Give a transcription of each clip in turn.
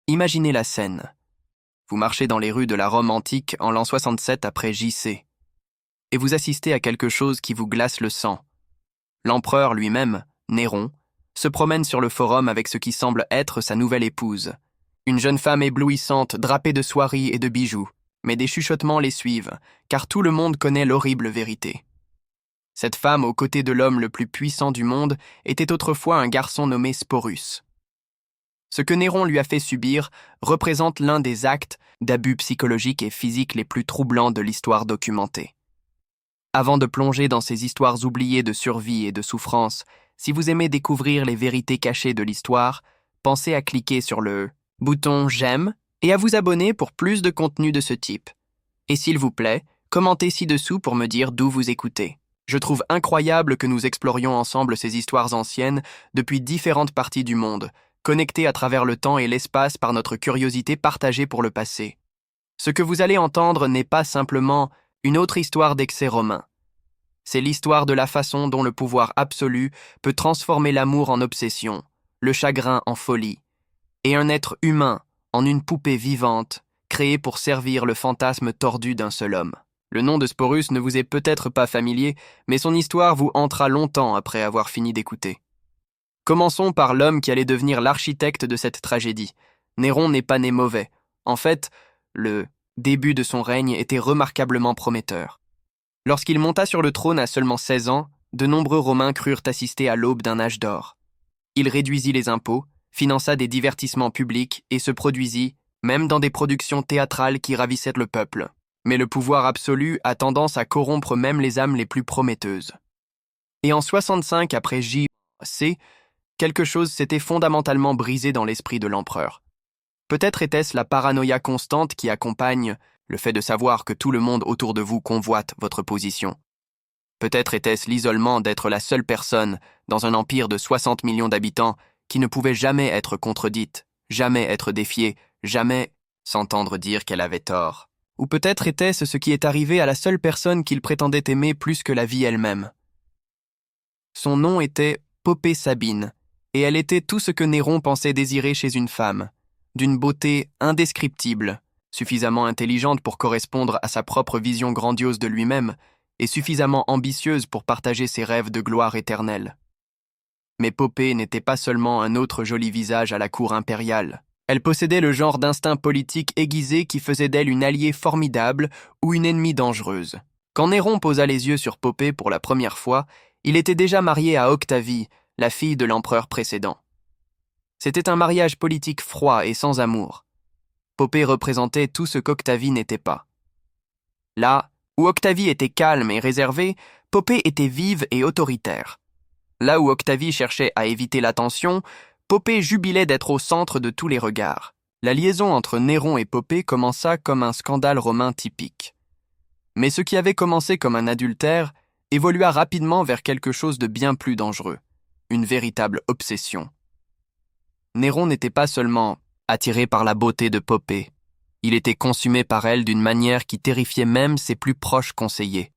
Imaginez la scène. Vous marchez dans les rues de la Rome antique en l'an 67 après JC, et vous assistez à quelque chose qui vous glace le sang. L'empereur lui-même, Néron, se promène sur le forum avec ce qui semble être sa nouvelle épouse. Une jeune femme éblouissante, drapée de soieries et de bijoux, mais des chuchotements les suivent, car tout le monde connaît l'horrible vérité. Cette femme, aux côtés de l'homme le plus puissant du monde, était autrefois un garçon nommé Sporus. Ce que Néron lui a fait subir représente l'un des actes d'abus psychologiques et physiques les plus troublants de l'histoire documentée. Avant de plonger dans ces histoires oubliées de survie et de souffrance, si vous aimez découvrir les vérités cachées de l'histoire, pensez à cliquer sur le bouton « J'aime » et à vous abonner pour plus de contenu de ce type. Et s'il vous plaît, commentez ci-dessous pour me dire d'où vous écoutez. Je trouve incroyable que nous explorions ensemble ces histoires anciennes depuis différentes parties du monde, connectés à travers le temps et l'espace par notre curiosité partagée pour le passé. Ce que vous allez entendre n'est pas simplement une autre histoire d'excès romain. C'est l'histoire de la façon dont le pouvoir absolu peut transformer l'amour en obsession, le chagrin en folie, et un être humain en une poupée vivante, créée pour servir le fantasme tordu d'un seul homme. Le nom de Sporus ne vous est peut-être pas familier, mais son histoire vous hantera longtemps après avoir fini d'écouter. Commençons par l'homme qui allait devenir l'architecte de cette tragédie. Néron n'est pas né mauvais. En fait, le début de son règne était remarquablement prometteur. Lorsqu'il monta sur le trône à seulement 16 ans, de nombreux Romains crurent assister à l'aube d'un âge d'or. Il réduisit les impôts, finança des divertissements publics et se produisit, même dans des productions théâtrales qui ravissaient le peuple. Mais le pouvoir absolu a tendance à corrompre même les âmes les plus prometteuses. Et en 65 après JC, quelque chose s'était fondamentalement brisé dans l'esprit de l'empereur. Peut-être était-ce la paranoïa constante qui accompagne le fait de savoir que tout le monde autour de vous convoite votre position. Peut-être était-ce l'isolement d'être la seule personne dans un empire de 60 millions d'habitants qui ne pouvait jamais être contredite, jamais être défiée, jamais s'entendre dire qu'elle avait tort. Ou peut-être était-ce ce qui est arrivé à la seule personne qu'il prétendait aimer plus que la vie elle-même. Son nom était Poppée Sabine, et elle était tout ce que Néron pensait désirer chez une femme, d'une beauté indescriptible, suffisamment intelligente pour correspondre à sa propre vision grandiose de lui-même, et suffisamment ambitieuse pour partager ses rêves de gloire éternelle. Mais Poppée n'était pas seulement un autre joli visage à la cour impériale. Elle possédait le genre d'instinct politique aiguisé qui faisait d'elle une alliée formidable ou une ennemie dangereuse. Quand Néron posa les yeux sur Poppée pour la première fois, il était déjà marié à Octavie, la fille de l'empereur précédent. C'était un mariage politique froid et sans amour. Poppée représentait tout ce qu'Octavie n'était pas. Là où Octavie était calme et réservée, Poppée était vive et autoritaire. Là où Octavie cherchait à éviter l'attention, Poppée jubilait d'être au centre de tous les regards. La liaison entre Néron et Poppée commença comme un scandale romain typique. Mais ce qui avait commencé comme un adultère évolua rapidement vers quelque chose de bien plus dangereux, une véritable obsession. Néron n'était pas seulement attiré par la beauté de Poppée, il était consumé par elle d'une manière qui terrifiait même ses plus proches conseillers.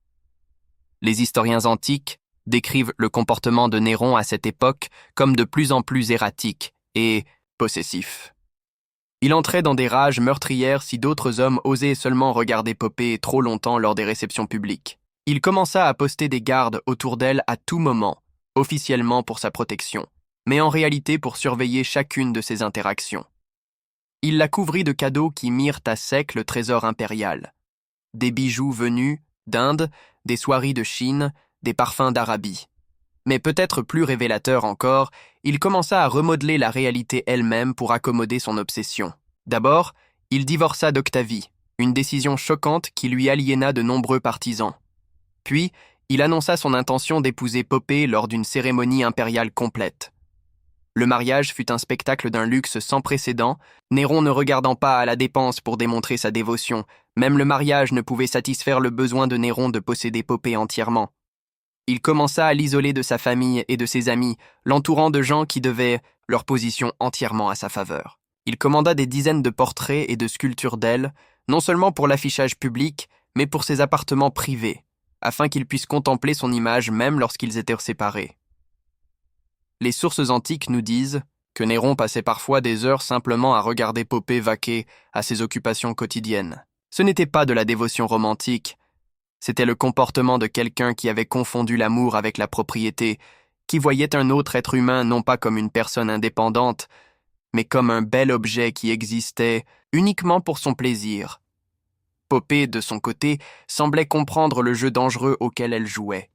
Les historiens antiques décrivent le comportement de Néron à cette époque comme de plus en plus erratique et possessif. Il entrait dans des rages meurtrières si d'autres hommes osaient seulement regarder Poppée trop longtemps lors des réceptions publiques. Il commença à poster des gardes autour d'elle à tout moment, officiellement pour sa protection, mais en réalité pour surveiller chacune de ses interactions. Il la couvrit de cadeaux qui mirent à sec le trésor impérial. Des bijoux venus d'Inde, des soieries de Chine, des parfums d'Arabie. Mais peut-être plus révélateur encore, il commença à remodeler la réalité elle-même pour accommoder son obsession. D'abord, il divorça d'Octavie, une décision choquante qui lui aliéna de nombreux partisans. Puis, il annonça son intention d'épouser Poppée lors d'une cérémonie impériale complète. Le mariage fut un spectacle d'un luxe sans précédent, Néron ne regardant pas à la dépense pour démontrer sa dévotion, même le mariage ne pouvait satisfaire le besoin de Néron de posséder Poppée entièrement. Il commença à l'isoler de sa famille et de ses amis, l'entourant de gens qui devaient leur position entièrement à sa faveur. Il commanda des dizaines de portraits et de sculptures d'elle, non seulement pour l'affichage public, mais pour ses appartements privés, afin qu'ils puissent contempler son image même lorsqu'ils étaient séparés. Les sources antiques nous disent que Néron passait parfois des heures simplement à regarder Popée vaquer à ses occupations quotidiennes. Ce n'était pas de la dévotion romantique, c'était le comportement de quelqu'un qui avait confondu l'amour avec la propriété, qui voyait un autre être humain non pas comme une personne indépendante, mais comme un bel objet qui existait uniquement pour son plaisir. Popée, de son côté, semblait comprendre le jeu dangereux auquel elle jouait.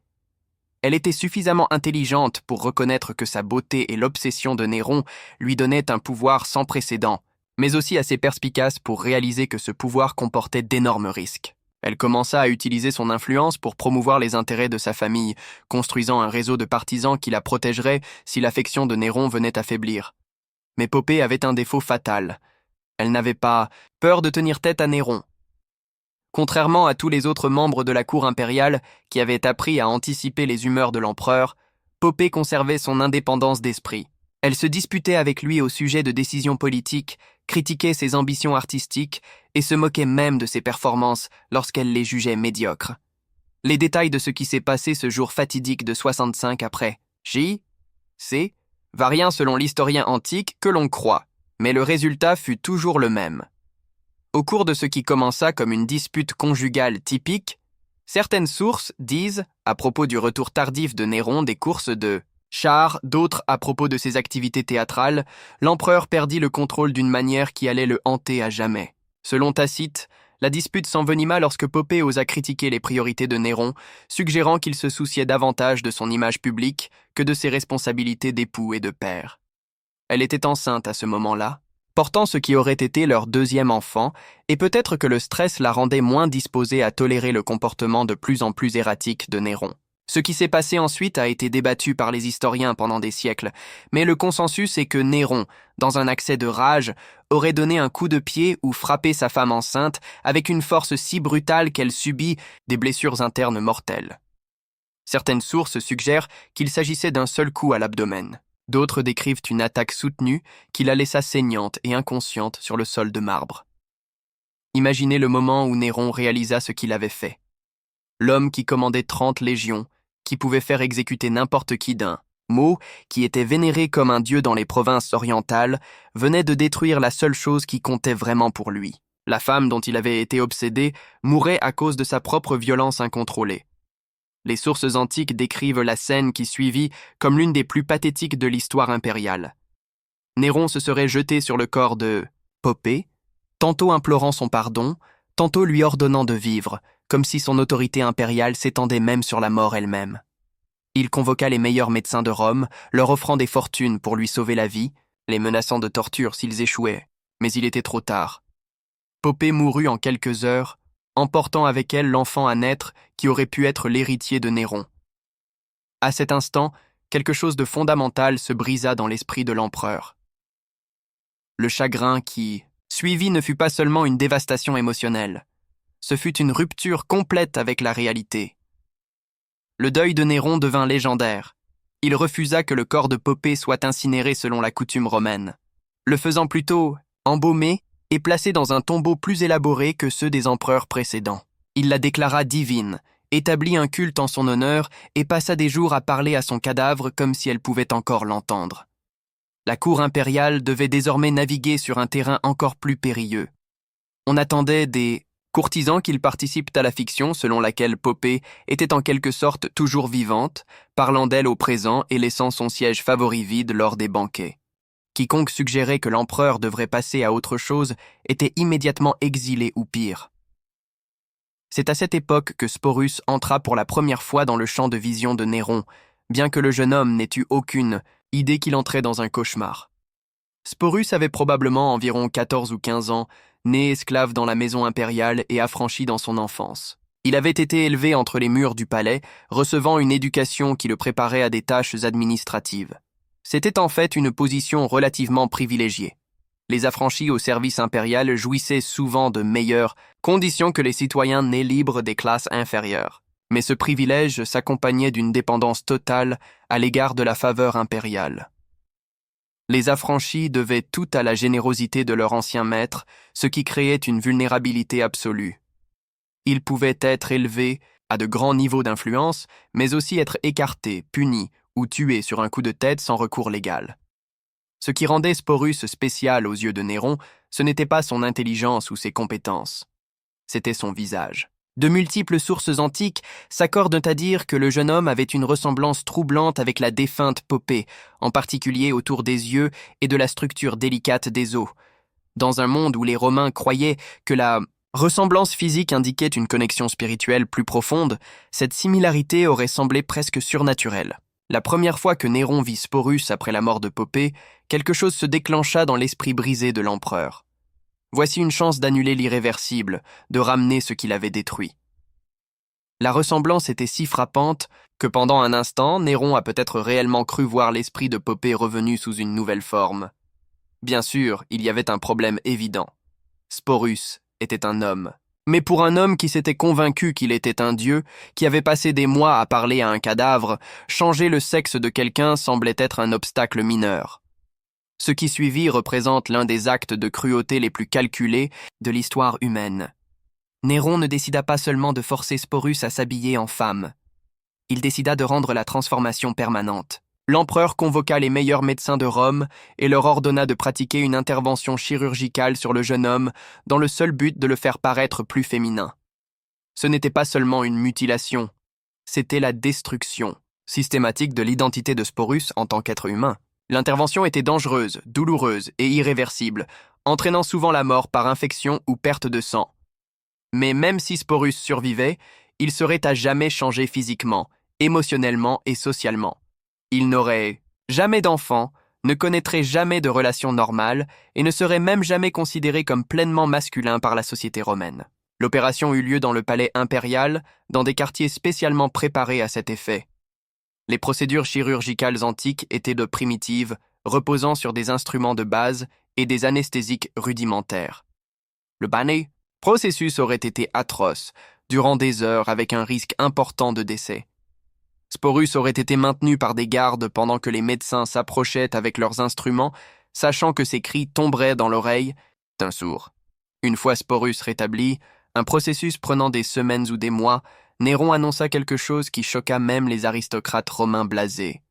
Elle était suffisamment intelligente pour reconnaître que sa beauté et l'obsession de Néron lui donnaient un pouvoir sans précédent, mais aussi assez perspicace pour réaliser que ce pouvoir comportait d'énormes risques. Elle commença à utiliser son influence pour promouvoir les intérêts de sa famille, construisant un réseau de partisans qui la protégerait si l'affection de Néron venait à faiblir. Mais Popée avait un défaut fatal. Elle n'avait pas peur de tenir tête à Néron. Contrairement à tous les autres membres de la cour impériale qui avaient appris à anticiper les humeurs de l'empereur, Popée conservait son indépendance d'esprit. Elle se disputait avec lui au sujet de décisions politiques, critiquait ses ambitions artistiques et se moquait même de ses performances lorsqu'elle les jugeait médiocres. Les détails de ce qui s'est passé ce jour fatidique de 65 après J.C. varient selon l'historien antique que l'on croit, mais le résultat fut toujours le même. Au cours de ce qui commença comme une dispute conjugale typique, certaines sources disent, à propos du retour tardif de Néron des courses de chars, d'autres à propos de ses activités théâtrales, l'empereur perdit le contrôle d'une manière qui allait le hanter à jamais. Selon Tacite, la dispute s'envenima lorsque Popée osa critiquer les priorités de Néron, suggérant qu'il se souciait davantage de son image publique que de ses responsabilités d'époux et de père. Elle était enceinte à ce moment-là, portant ce qui aurait été leur deuxième enfant, et peut-être que le stress la rendait moins disposée à tolérer le comportement de plus en plus erratique de Néron. Ce qui s'est passé ensuite a été débattu par les historiens pendant des siècles, mais le consensus est que Néron, dans un accès de rage, aurait donné un coup de pied ou frappé sa femme enceinte avec une force si brutale qu'elle subit des blessures internes mortelles. Certaines sources suggèrent qu'il s'agissait d'un seul coup à l'abdomen. D'autres décrivent une attaque soutenue qui la laissa saignante et inconsciente sur le sol de marbre. Imaginez le moment où Néron réalisa ce qu'il avait fait. L'homme qui commandait 30 légions, qui pouvait faire exécuter n'importe qui d'un mot, qui était vénéré comme un dieu dans les provinces orientales, venait de détruire la seule chose qui comptait vraiment pour lui. La femme dont il avait été obsédé mourait à cause de sa propre violence incontrôlée. Les sources antiques décrivent la scène qui suivit comme l'une des plus pathétiques de l'histoire impériale. Néron se serait jeté sur le corps de Popée, tantôt implorant son pardon, tantôt lui ordonnant de vivre, comme si son autorité impériale s'étendait même sur la mort elle-même. Il convoqua les meilleurs médecins de Rome, leur offrant des fortunes pour lui sauver la vie, les menaçant de torture s'ils échouaient, mais il était trop tard. Popée mourut en quelques heures, emportant avec elle l'enfant à naître qui aurait pu être l'héritier de Néron. À cet instant, quelque chose de fondamental se brisa dans l'esprit de l'empereur. Le chagrin qui suivit ne fut pas seulement une dévastation émotionnelle, ce fut une rupture complète avec la réalité. Le deuil de Néron devint légendaire. Il refusa que le corps de Popée soit incinéré selon la coutume romaine, le faisant plutôt embaumer et placée dans un tombeau plus élaboré que ceux des empereurs précédents. Il la déclara divine, établit un culte en son honneur et passa des jours à parler à son cadavre comme si elle pouvait encore l'entendre. La cour impériale devait désormais naviguer sur un terrain encore plus périlleux. On attendait des courtisans qu'ils participent à la fiction selon laquelle Popée était en quelque sorte toujours vivante, parlant d'elle au présent et laissant son siège favori vide lors des banquets. Quiconque suggérait que l'empereur devrait passer à autre chose était immédiatement exilé ou pire. C'est à cette époque que Sporus entra pour la première fois dans le champ de vision de Néron, bien que le jeune homme n'ait eu aucune idée qu'il entrait dans un cauchemar. Sporus avait probablement environ 14 ou 15 ans, né esclave dans la maison impériale et affranchi dans son enfance. Il avait été élevé entre les murs du palais, recevant une éducation qui le préparait à des tâches administratives. C'était en fait une position relativement privilégiée. Les affranchis au service impérial jouissaient souvent de meilleures conditions que les citoyens nés libres des classes inférieures. Mais ce privilège s'accompagnait d'une dépendance totale à l'égard de la faveur impériale. Les affranchis devaient tout à la générosité de leur ancien maître, ce qui créait une vulnérabilité absolue. Ils pouvaient être élevés à de grands niveaux d'influence, mais aussi être écartés, punis ou tués sur un coup de tête sans recours légal. Ce qui rendait Sporus spécial aux yeux de Néron, ce n'était pas son intelligence ou ses compétences. C'était son visage. De multiples sources antiques s'accordent à dire que le jeune homme avait une ressemblance troublante avec la défunte Popée, en particulier autour des yeux et de la structure délicate des os. Dans un monde où les Romains croyaient que la ressemblance physique indiquait une connexion spirituelle plus profonde, cette similarité aurait semblé presque surnaturelle. La première fois que Néron vit Sporus après la mort de Popée, quelque chose se déclencha dans l'esprit brisé de l'empereur. Voici une chance d'annuler l'irréversible, de ramener ce qu'il avait détruit. La ressemblance était si frappante que pendant un instant, Néron a peut-être réellement cru voir l'esprit de Popée revenu sous une nouvelle forme. Bien sûr, il y avait un problème évident. Sporus était un homme. Mais pour un homme qui s'était convaincu qu'il était un dieu, qui avait passé des mois à parler à un cadavre, changer le sexe de quelqu'un semblait être un obstacle mineur. Ce qui suivit représente l'un des actes de cruauté les plus calculés de l'histoire humaine. Néron ne décida pas seulement de forcer Sporus à s'habiller en femme. Il décida de rendre la transformation permanente. L'empereur convoqua les meilleurs médecins de Rome et leur ordonna de pratiquer une intervention chirurgicale sur le jeune homme dans le seul but de le faire paraître plus féminin. Ce n'était pas seulement une mutilation, c'était la destruction systématique de l'identité de Sporus en tant qu'être humain. L'intervention était dangereuse, douloureuse et irréversible, entraînant souvent la mort par infection ou perte de sang. Mais même si Sporus survivait, il serait à jamais changé physiquement, émotionnellement et socialement. Il n'aurait jamais d'enfant, ne connaîtrait jamais de relations normales et ne serait même jamais considéré comme pleinement masculin par la société romaine. L'opération eut lieu dans le palais impérial, dans des quartiers spécialement préparés à cet effet. Les procédures chirurgicales antiques étaient de primitives, reposant sur des instruments de base et des anesthésiques rudimentaires. Le processus aurait été atroce, durant des heures avec un risque important de décès. Sporus aurait été maintenu par des gardes pendant que les médecins s'approchaient avec leurs instruments, sachant que ses cris tomberaient dans l'oreille d'un sourd. Une fois Sporus rétabli, un processus prenant des semaines ou des mois, Néron annonça quelque chose qui choqua même les aristocrates romains blasés.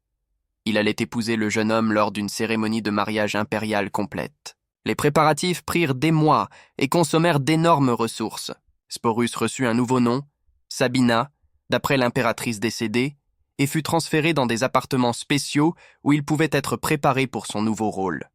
Il allait épouser le jeune homme lors d'une cérémonie de mariage impériale complète. Les préparatifs prirent des mois et consommèrent d'énormes ressources. Sporus reçut un nouveau nom, Sabina, d'après l'impératrice décédée, et fut transféré dans des appartements spéciaux où il pouvait être préparé pour son nouveau rôle.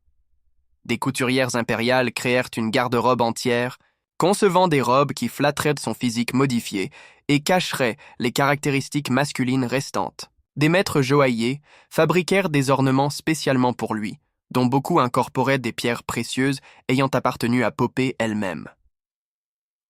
Des couturières impériales créèrent une garde-robe entière, concevant des robes qui flatteraient de son physique modifié et cacheraient les caractéristiques masculines restantes. Des maîtres joailliers fabriquèrent des ornements spécialement pour lui, dont beaucoup incorporaient des pierres précieuses ayant appartenu à Popée elle-même.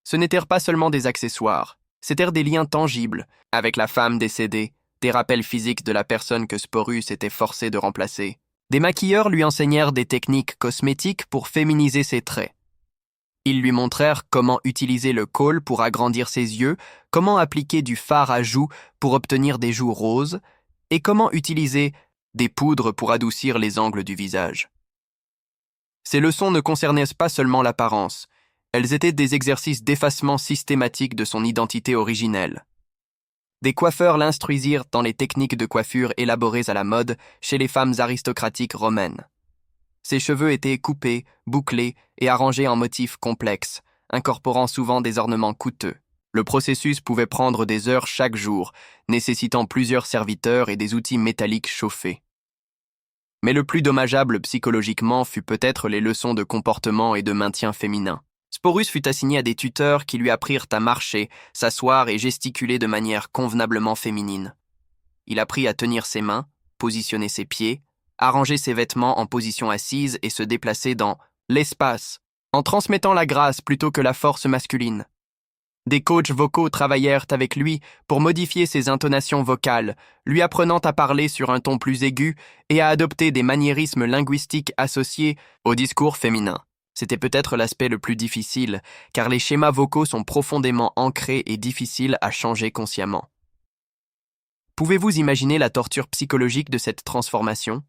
Ce n'étaient pas seulement des accessoires, c'étaient des liens tangibles avec la femme décédée, des rappels physiques de la personne que Sporus était forcé de remplacer. Des maquilleurs lui enseignèrent des techniques cosmétiques pour féminiser ses traits. Ils lui montrèrent comment utiliser le kohl pour agrandir ses yeux, comment appliquer du fard à joues pour obtenir des joues roses, et comment utiliser des poudres pour adoucir les angles du visage. Ces leçons ne concernaient pas seulement l'apparence, elles étaient des exercices d'effacement systématique de son identité originelle. Des coiffeurs l'instruisirent dans les techniques de coiffure élaborées à la mode chez les femmes aristocratiques romaines. Ses cheveux étaient coupés, bouclés et arrangés en motifs complexes, incorporant souvent des ornements coûteux. Le processus pouvait prendre des heures chaque jour, nécessitant plusieurs serviteurs et des outils métalliques chauffés. Mais le plus dommageable psychologiquement fut peut-être les leçons de comportement et de maintien féminin. Sporus fut assigné à des tuteurs qui lui apprirent à marcher, s'asseoir et gesticuler de manière convenablement féminine. Il apprit à tenir ses mains, positionner ses pieds, arranger ses vêtements en position assise et se déplacer dans l'espace, en transmettant la grâce plutôt que la force masculine. Des coachs vocaux travaillèrent avec lui pour modifier ses intonations vocales, lui apprenant à parler sur un ton plus aigu et à adopter des maniérismes linguistiques associés au discours féminin. C'était peut-être l'aspect le plus difficile, car les schémas vocaux sont profondément ancrés et difficiles à changer consciemment. Pouvez-vous imaginer la torture psychologique de cette transformation ?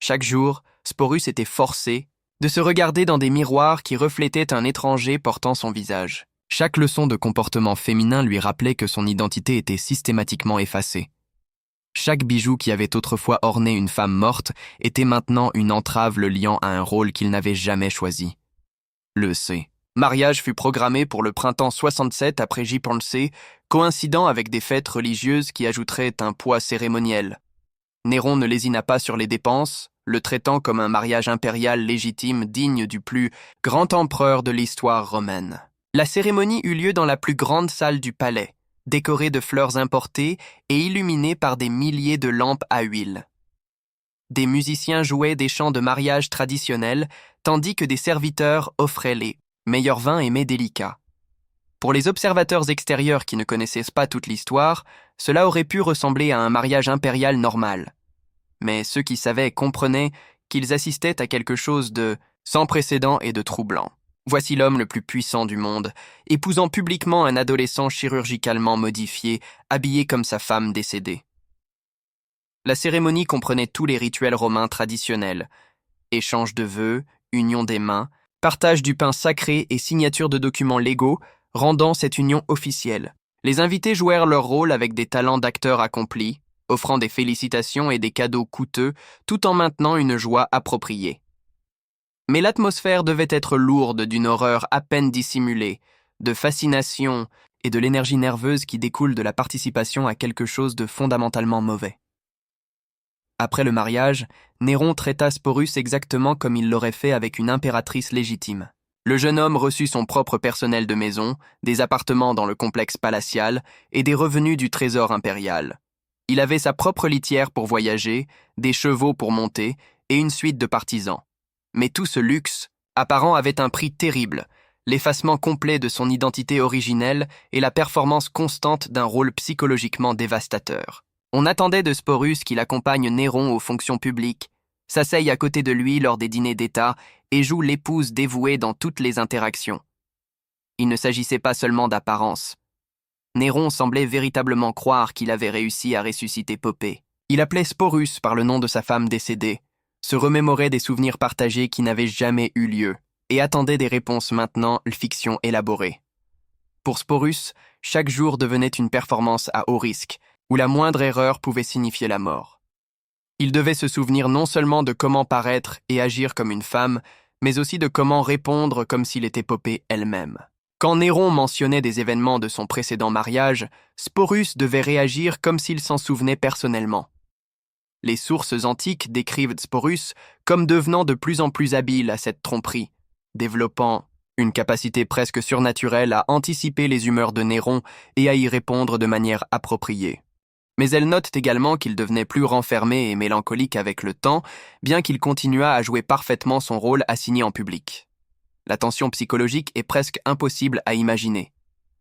Chaque jour, Sporus était forcé de se regarder dans des miroirs qui reflétaient un étranger portant son visage. Chaque leçon de comportement féminin lui rappelait que son identité était systématiquement effacée. Chaque bijou qui avait autrefois orné une femme morte était maintenant une entrave le liant à un rôle qu'il n'avait jamais choisi. Le mariage fut programmé pour le printemps 67 après J'y pensais, coïncidant avec des fêtes religieuses qui ajouteraient un poids cérémoniel. Néron ne lésina pas sur les dépenses, le traitant comme un mariage impérial légitime digne du plus grand empereur de l'histoire romaine. La cérémonie eut lieu dans la plus grande salle du palais, décorée de fleurs importées et illuminée par des milliers de lampes à huile. Des musiciens jouaient des chants de mariage traditionnels, tandis que des serviteurs offraient les meilleurs vins et mets délicats. Pour les observateurs extérieurs qui ne connaissaient pas toute l'histoire, cela aurait pu ressembler à un mariage impérial normal. Mais ceux qui savaient comprenaient qu'ils assistaient à quelque chose de sans précédent et de troublant. Voici l'homme le plus puissant du monde, épousant publiquement un adolescent chirurgicalement modifié, habillé comme sa femme décédée. La cérémonie comprenait tous les rituels romains traditionnels, échange de vœux, union des mains, partage du pain sacré et signature de documents légaux, rendant cette union officielle. Les invités jouèrent leur rôle avec des talents d'acteurs accomplis, offrant des félicitations et des cadeaux coûteux, tout en maintenant une joie appropriée. Mais l'atmosphère devait être lourde d'une horreur à peine dissimulée, de fascination et de l'énergie nerveuse qui découle de la participation à quelque chose de fondamentalement mauvais. Après le mariage, Néron traita Sporus exactement comme il l'aurait fait avec une impératrice légitime. Le jeune homme reçut son propre personnel de maison, des appartements dans le complexe palatial et des revenus du trésor impérial. Il avait sa propre litière pour voyager, des chevaux pour monter et une suite de partisans. Mais tout ce luxe apparent avait un prix terrible, l'effacement complet de son identité originelle et la performance constante d'un rôle psychologiquement dévastateur. On attendait de Sporus qu'il accompagne Néron aux fonctions publiques, s'asseye à côté de lui lors des dîners d'État et joue l'épouse dévouée dans toutes les interactions. Il ne s'agissait pas seulement d'apparence. Néron semblait véritablement croire qu'il avait réussi à ressusciter Popée. Il appelait Sporus par le nom de sa femme décédée, se remémorait des souvenirs partagés qui n'avaient jamais eu lieu, et attendait des réponses maintenant fiction élaborées. Pour Sporus, chaque jour devenait une performance à haut risque, où la moindre erreur pouvait signifier la mort. Il devait se souvenir non seulement de comment paraître et agir comme une femme, mais aussi de comment répondre comme s'il était Popée elle-même. Quand Néron mentionnait des événements de son précédent mariage, Sporus devait réagir comme s'il s'en souvenait personnellement. Les sources antiques décrivent Sporus comme devenant de plus en plus habile à cette tromperie, développant une capacité presque surnaturelle à anticiper les humeurs de Néron et à y répondre de manière appropriée. Mais elle note également qu'il devenait plus renfermé et mélancolique avec le temps, bien qu'il continuât à jouer parfaitement son rôle assigné en public. La tension psychologique est presque impossible à imaginer.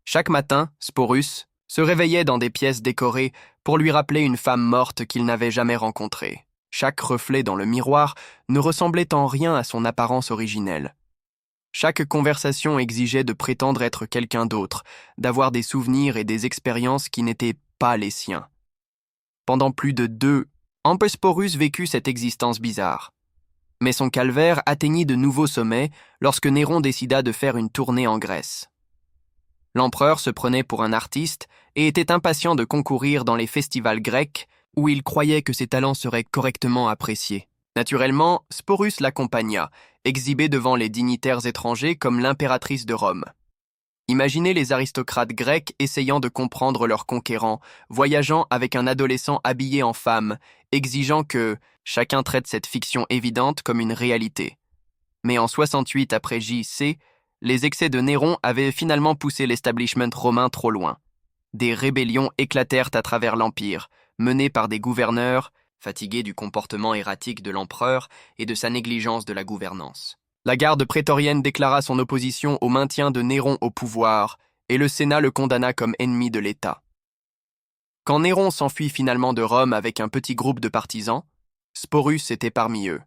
Chaque matin, Sporus se réveillait dans des pièces décorées pour lui rappeler une femme morte qu'il n'avait jamais rencontrée. Chaque reflet dans le miroir ne ressemblait en rien à son apparence originelle. Chaque conversation exigeait de prétendre être quelqu'un d'autre, d'avoir des souvenirs et des expériences qui n'étaient pas les siens. Pendant plus de 2 ans, Sporus vécut cette existence bizarre. Mais son calvaire atteignit de nouveaux sommets lorsque Néron décida de faire une tournée en Grèce. L'empereur se prenait pour un artiste et était impatient de concourir dans les festivals grecs où il croyait que ses talents seraient correctement appréciés. Naturellement, Sporus l'accompagna, exhibé devant les dignitaires étrangers comme l'impératrice de Rome. Imaginez les aristocrates grecs essayant de comprendre leurs conquérants, voyageant avec un adolescent habillé en femme, exigeant que chacun traite cette fiction évidente comme une réalité. Mais en 68 après J.C., les excès de Néron avaient finalement poussé l'establishment romain trop loin. Des rébellions éclatèrent à travers l'Empire, menées par des gouverneurs, fatigués du comportement erratique de l'empereur et de sa négligence de la gouvernance. La garde prétorienne déclara son opposition au maintien de Néron au pouvoir, et le Sénat le condamna comme ennemi de l'État. Quand Néron s'enfuit finalement de Rome avec un petit groupe de partisans, Sporus était parmi eux.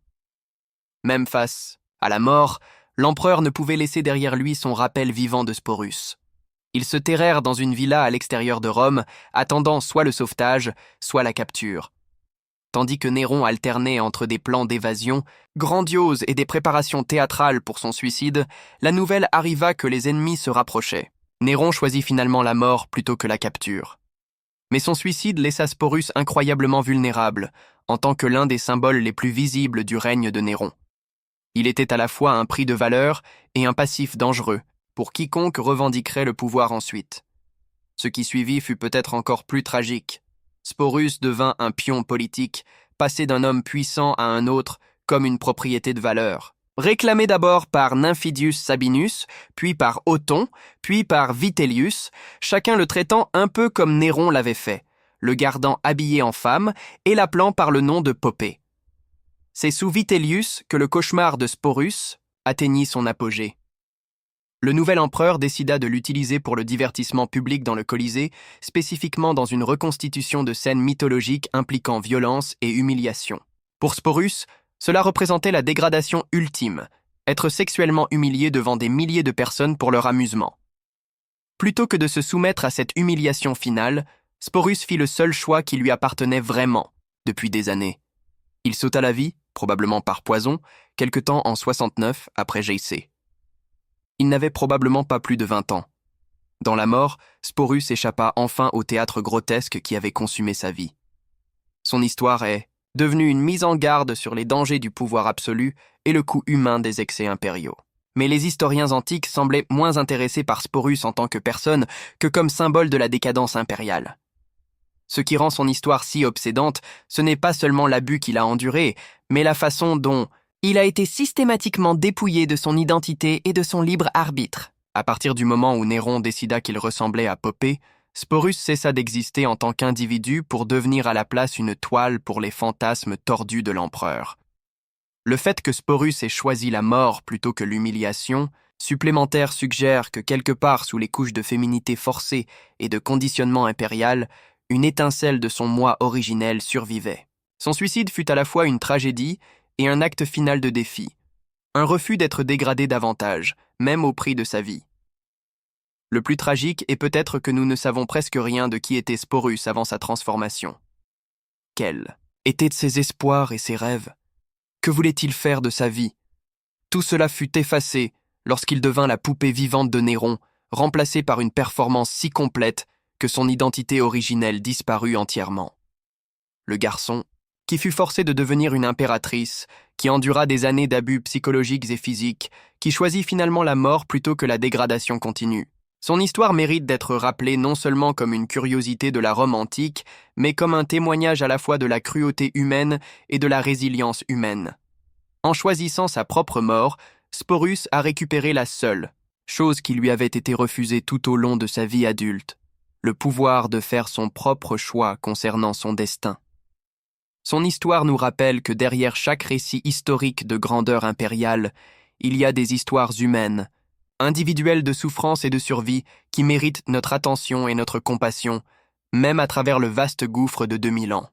Même face à la mort, l'empereur ne pouvait laisser derrière lui son rappel vivant de Sporus. Ils se terrèrent dans une villa à l'extérieur de Rome, attendant soit le sauvetage, soit la capture. Tandis que Néron alternait entre des plans d'évasion grandioses et des préparations théâtrales pour son suicide, la nouvelle arriva que les ennemis se rapprochaient. Néron choisit finalement la mort plutôt que la capture. Mais son suicide laissa Sporus incroyablement vulnérable, en tant que l'un des symboles les plus visibles du règne de Néron. Il était à la fois un prix de valeur et un passif dangereux pour quiconque revendiquerait le pouvoir ensuite. Ce qui suivit fut peut-être encore plus tragique. Sporus devint un pion politique, passé d'un homme puissant à un autre comme une propriété de valeur. Réclamé d'abord par Nymphidius Sabinus, puis par Othon, puis par Vitellius, chacun le traitant un peu comme Néron l'avait fait, le gardant habillé en femme et l'appelant par le nom de Popée. C'est sous Vitellius que le cauchemar de Sporus atteignit son apogée. Le nouvel empereur décida de l'utiliser pour le divertissement public dans le Colisée, spécifiquement dans une reconstitution de scènes mythologiques impliquant violence et humiliation. Pour Sporus, cela représentait la dégradation ultime, être sexuellement humilié devant des milliers de personnes pour leur amusement. Plutôt que de se soumettre à cette humiliation finale, Sporus fit le seul choix qui lui appartenait vraiment, depuis des années. Il s'ôta la vie, probablement par poison, quelque temps en 69 après JC. Il n'avait probablement pas plus de 20 ans. Dans la mort, Sporus échappa enfin au théâtre grotesque qui avait consumé sa vie. Son histoire est devenue une mise en garde sur les dangers du pouvoir absolu et le coût humain des excès impériaux. Mais les historiens antiques semblaient moins intéressés par Sporus en tant que personne que comme symbole de la décadence impériale. Ce qui rend son histoire si obsédante, ce n'est pas seulement l'abus qu'il a enduré, mais la façon dont il a été systématiquement dépouillé de son identité et de son libre arbitre. À partir du moment où Néron décida qu'il ressemblait à Popée, Sporus cessa d'exister en tant qu'individu pour devenir à la place une toile pour les fantasmes tordus de l'empereur. Le fait que Sporus ait choisi la mort plutôt que l'humiliation, supplémentaire suggère que quelque part sous les couches de féminité forcée et de conditionnement impérial, une étincelle de son moi originel survivait. Son suicide fut à la fois une tragédie et un acte final de défi, un refus d'être dégradé davantage, même au prix de sa vie. Le plus tragique est peut-être que nous ne savons presque rien de qui était Sporus avant sa transformation. Quels étaient ses espoirs et ses rêves? Que voulait-il faire de sa vie? Tout cela fut effacé lorsqu'il devint la poupée vivante de Néron, remplacé par une performance si complète que son identité originelle disparut entièrement. Le garçon, qui fut forcé de devenir une impératrice, qui endura des années d'abus psychologiques et physiques, qui choisit finalement la mort plutôt que la dégradation continue. Son histoire mérite d'être rappelée non seulement comme une curiosité de la Rome antique, mais comme un témoignage à la fois de la cruauté humaine et de la résilience humaine. En choisissant sa propre mort, Sporus a récupéré la seule, chose qui lui avait été refusée tout au long de sa vie adulte, le pouvoir de faire son propre choix concernant son destin. Son histoire nous rappelle que derrière chaque récit historique de grandeur impériale, il y a des histoires humaines, individuelles de souffrance et de survie qui méritent notre attention et notre compassion, même à travers le vaste gouffre de 2000 ans.